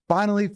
Finally,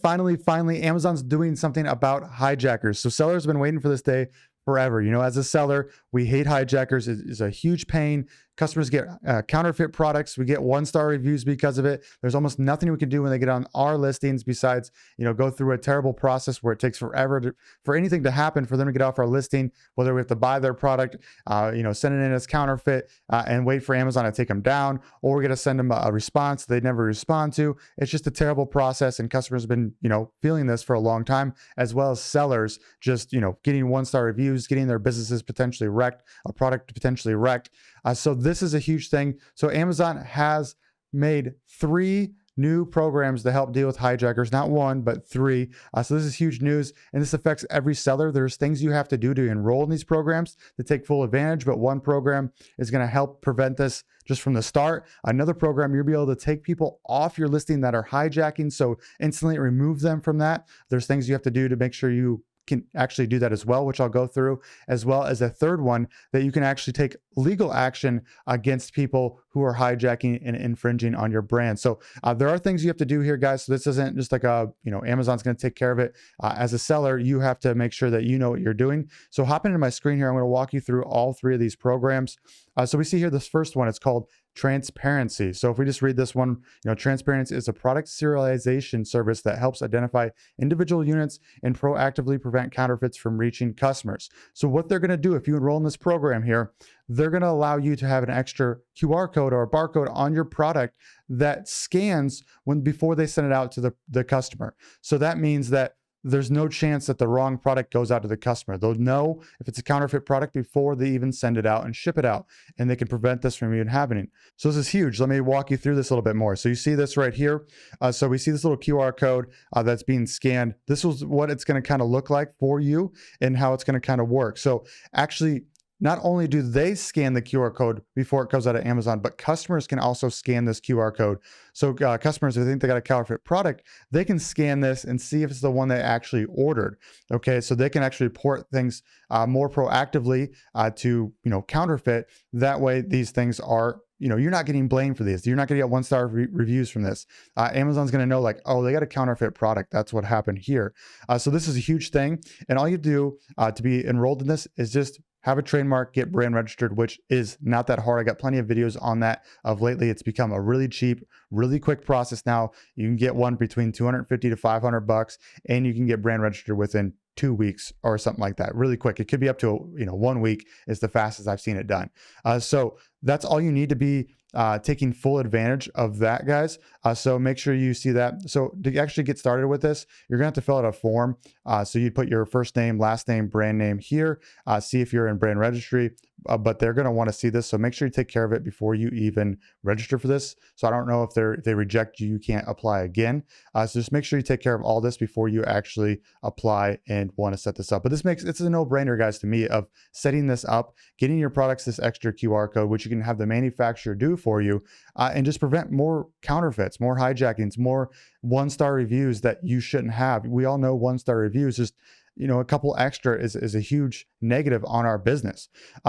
Amazon's doing something about hijackers. So sellers have been waiting for this day forever. You know, as a seller, we hate hijackers. It's a huge pain. Customers get counterfeit products. We get one-star reviews because of it. There's almost nothing we can do when they get on our listings besides, you know, go through a terrible process where it takes forever for anything to happen for them to get off our listing, whether we have to buy their product, you know, send it in as counterfeit and wait for Amazon to take them down, or we're going to send them a response they never respond to. It's just a terrible process, and customers have been, you know, feeling this for a long time, as well as sellers just, you know, getting one-star reviews, getting their businesses potentially wrecked, a product potentially wrecked. So this is a huge thing. So Amazon has made 3 new programs to help deal with hijackers, not 1, but 3. So this is huge news, and this affects every seller. There's things you have to do to enroll in these programs to take full advantage, but one program is going to help prevent this just from the start. Another program, you'll be able to take people off your listing that are hijacking, so instantly remove them from that. There's things you have to do to make sure you can actually do that as well, which I'll go through, as well as a third one that you can actually take legal action against people who are hijacking and infringing on your brand. So there are things you have to do here, guys. So this isn't just like Amazon's going to take care of it. As a seller, you have to make sure that you know what you're doing. So hop into my screen here. I'm going to walk you through all 3 of these programs. So we see here this first one, it's called transparency. So if we just read this one, transparency is a product serialization service that helps identify individual units and proactively prevent counterfeits from reaching customers. So what they're going to do if you enroll in this program here, they're going to allow you to have an extra QR code or a barcode on your product that scans before they send it out to the customer. So that means that there's no chance that the wrong product goes out to the customer. They'll know if it's a counterfeit product before they even send it out and ship it out, and they can prevent this from even happening. So this is huge. Let me walk you through this a little bit more. So you see this right here. So we see this little QR code that's being scanned. This is what it's going to kind of look like for you and how it's going to kind of work. So actually, not only do they scan the QR code before it goes out of Amazon, but customers can also scan this QR code. So customers who think they got a counterfeit product, they can scan this and see if it's the one they actually ordered. Okay, so they can actually report things more proactively to counterfeit. That way, these things are you're not getting blamed for these. You're not going to get one-star reviews from this. Amazon's going to know like, oh, they got a counterfeit product. That's what happened here. So this is a huge thing. And all you do to be enrolled in this is just have a trademark, get brand registered, which is not that hard. I got plenty of videos on that of lately. It's become a really cheap, really quick process now. You can get one between $250 to $500, and you can get brand registered within 2 weeks or something like that. Really quick. It could be up to 1 week is the fastest I've seen it done. So that's all you need to be taking full advantage of that, guys. So make sure you see that. So to actually get started with this, you're gonna have to fill out a form. So you put your first name, last name, brand name here, see if you're in brand registry, but they're gonna wanna see this. So make sure you take care of it before you even register for this. So I don't know if they reject you, you can't apply again. So just make sure you take care of all this before you actually apply and wanna set this up. But it's a no-brainer, guys, to me, of setting this up, getting your products this extra QR code, which you can have the manufacturer do for you, and just prevent more counterfeits, more hijackings, more one-star reviews that you shouldn't have. We all know one-star reviews, just a couple extra is a huge negative on our business.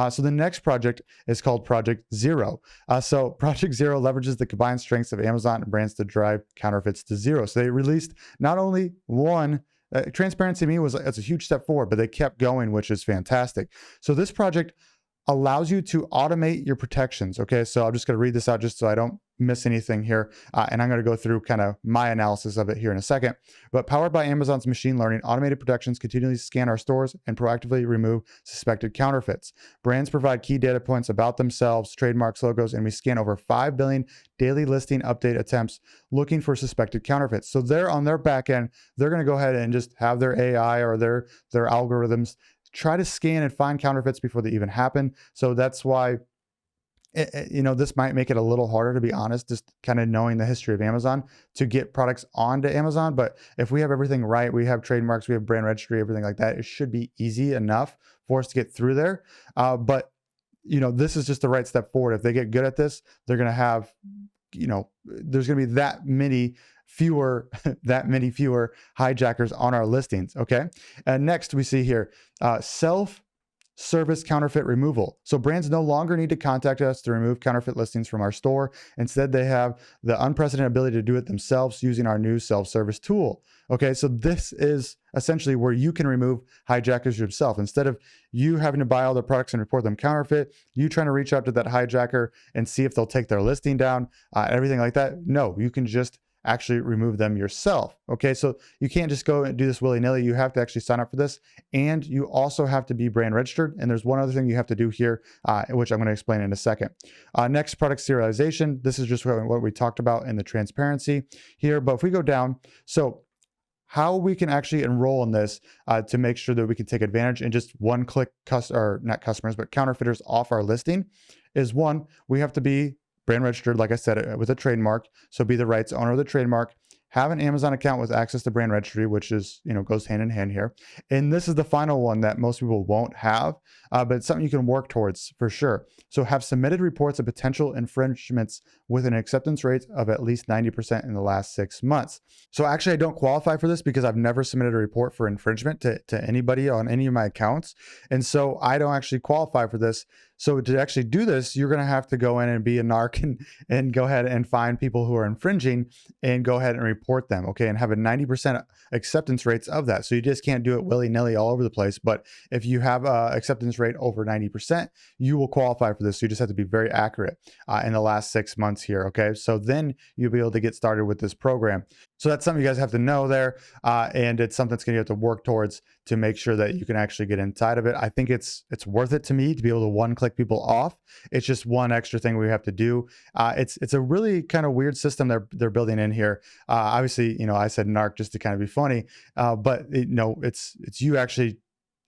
So the next project is called Project Zero. So Project Zero leverages the combined strengths of Amazon and brands to drive counterfeits to zero. So they released not only one. Transparency to me it's a huge step forward, but they kept going, which is fantastic. So this project allows you to automate your protections. Okay, so I'm just going to read this out just so I don't miss anything here. And I'm going to go through kind of my analysis of it here in a second. But powered by Amazon's machine learning, automated protections continually scan our stores and proactively remove suspected counterfeits. Brands provide key data points about themselves, trademarks, logos, and we scan over 5 billion daily listing update attempts looking for suspected counterfeits. So they're on their back end, they're going to go ahead and just have their AI or their algorithms try to scan and find counterfeits before they even happen. So that's why, this might make it a little harder, to be honest, just kind of knowing the history of Amazon to get products onto Amazon. But if we have everything right, we have trademarks, we have brand registry, everything like that, it should be easy enough for us to get through there. But this is just the right step forward. If they get good at this, they're going to have, there's going to be that many fewer hijackers on our listings. Okay. And next we see here, service counterfeit removal. So brands no longer need to contact us to remove counterfeit listings from our store. Instead, they have the unprecedented ability to do it themselves using our new self-service tool. Okay, so this is essentially where you can remove hijackers yourself. Instead of you having to buy all their products and report them counterfeit, you trying to reach out to that hijacker and see if they'll take their listing down, everything like that. No, you can just actually remove them yourself. Okay, so you can't just go and do this willy-nilly. You have to actually sign up for this, and you also have to be brand registered. And there's one other thing you have to do here, which I'm going to explain in a second. Next, product serialization. This is just what we talked about in the transparency here. But if we go down, so how we can actually enroll in this to make sure that we can take advantage and just one-click not customers, but counterfeiters off our listing is, one, we have to be brand registered, like I said, with a trademark. So be the rights owner of the trademark, have an Amazon account with access to brand registry, which is, goes hand in hand here. And this is the final one that most people won't have, but it's something you can work towards for sure. So have submitted reports of potential infringements with an acceptance rate of at least 90% in the last 6 months. So actually, I don't qualify for this because I've never submitted a report for infringement to anybody on any of my accounts. And so I don't actually qualify for this. So to actually do this, you're going to have to go in and be a narc and go ahead and find people who are infringing and go ahead and report them, okay, and have a 90% acceptance rates of that. So you just can't do it willy-nilly all over the place. But if you have a acceptance rate over 90%, you will qualify for this. So you just have to be very accurate in the last 6 months here, okay? So then you'll be able to get started with this program. So that's something you guys have to know there, and it's something that's going to have to work towards to make sure that you can actually get inside of it. I think it's worth it to me to be able to one-click people off. It's just one extra thing we have to do. It's a really kind of weird system they're building in here. Obviously, I said narc just to kind of be funny, but it's you actually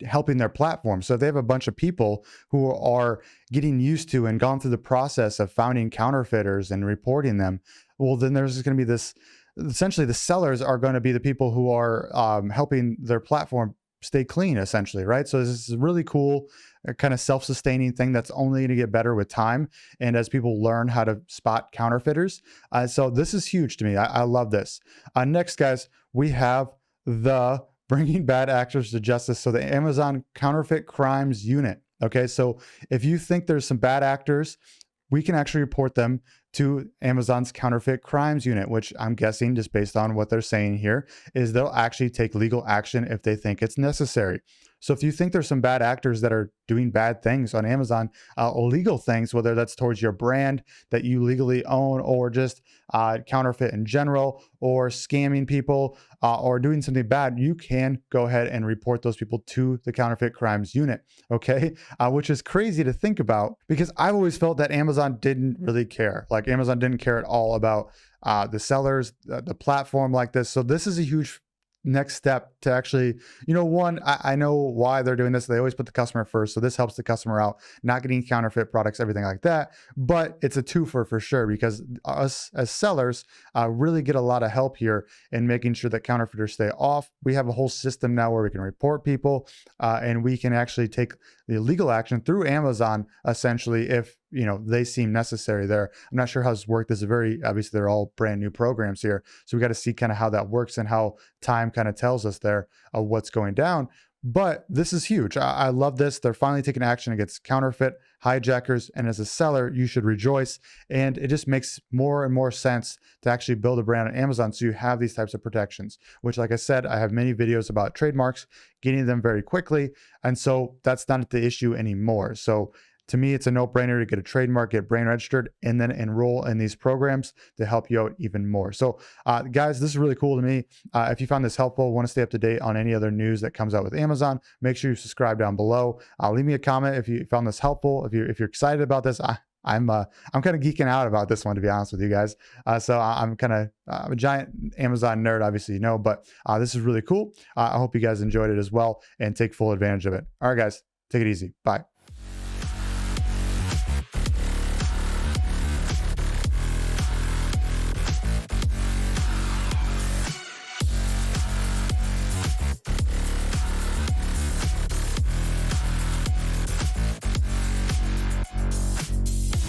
helping their platform. So if they have a bunch of people who are getting used to and gone through the process of finding counterfeiters and reporting them, well, then there's going to be this. Essentially, the sellers are going to be the people who are helping their platform stay clean, essentially, right? So this is a really cool kind of self-sustaining thing that's only going to get better with time and as people learn how to spot counterfeiters. So this is huge to me. I love this. Next, guys, we have the Bringing Bad Actors to Justice. So the Amazon Counterfeit Crimes Unit. Okay, so if you think there's some bad actors, we can actually report them to Amazon's Counterfeit Crimes Unit, which I'm guessing, just based on what they're saying here, is they'll actually take legal action if they think it's necessary. So if you think there's some bad actors that are doing bad things on Amazon, illegal things, whether that's towards your brand that you legally own, or just counterfeit in general, or scamming people, or doing something bad, you can go ahead and report those people to the Counterfeit Crimes Unit, okay? Which is crazy to think about, because I've always felt that Amazon didn't really care. Like Amazon didn't care at all about the sellers, the platform like this. So this is a huge next step to actually, one, I know why they're doing this. They always put the customer first. So this helps the customer out, not getting counterfeit products, everything like that. But it's a twofer for sure, because us as sellers really get a lot of help here in making sure that counterfeiters stay off. We have a whole system now where we can report people and we can actually take the legal action through Amazon, essentially, if they seem necessary there. I'm not sure how this works. This is obviously they're all brand new programs here. So we got to see kind of how that works and how time kind of tells us there what's going down. But this is huge. I love this. They're finally taking action against counterfeit hijackers. And as a seller, you should rejoice. And it just makes more and more sense to actually build a brand on Amazon so you have these types of protections, which, like I said, I have many videos about trademarks, getting them very quickly. And so that's not the issue anymore. So to me, it's a no-brainer to get a trademark, get brand registered, and then enroll in these programs to help you out even more. So guys, this is really cool to me. If you found this helpful, want to stay up to date on any other news that comes out with Amazon, make sure you subscribe down below. Leave me a comment if you found this helpful. If you're excited about this, I'm kind of geeking out about this one, to be honest with you guys. So I'm a giant Amazon nerd, obviously, but this is really cool. I hope you guys enjoyed it as well and take full advantage of it. All right, guys, take it easy. Bye.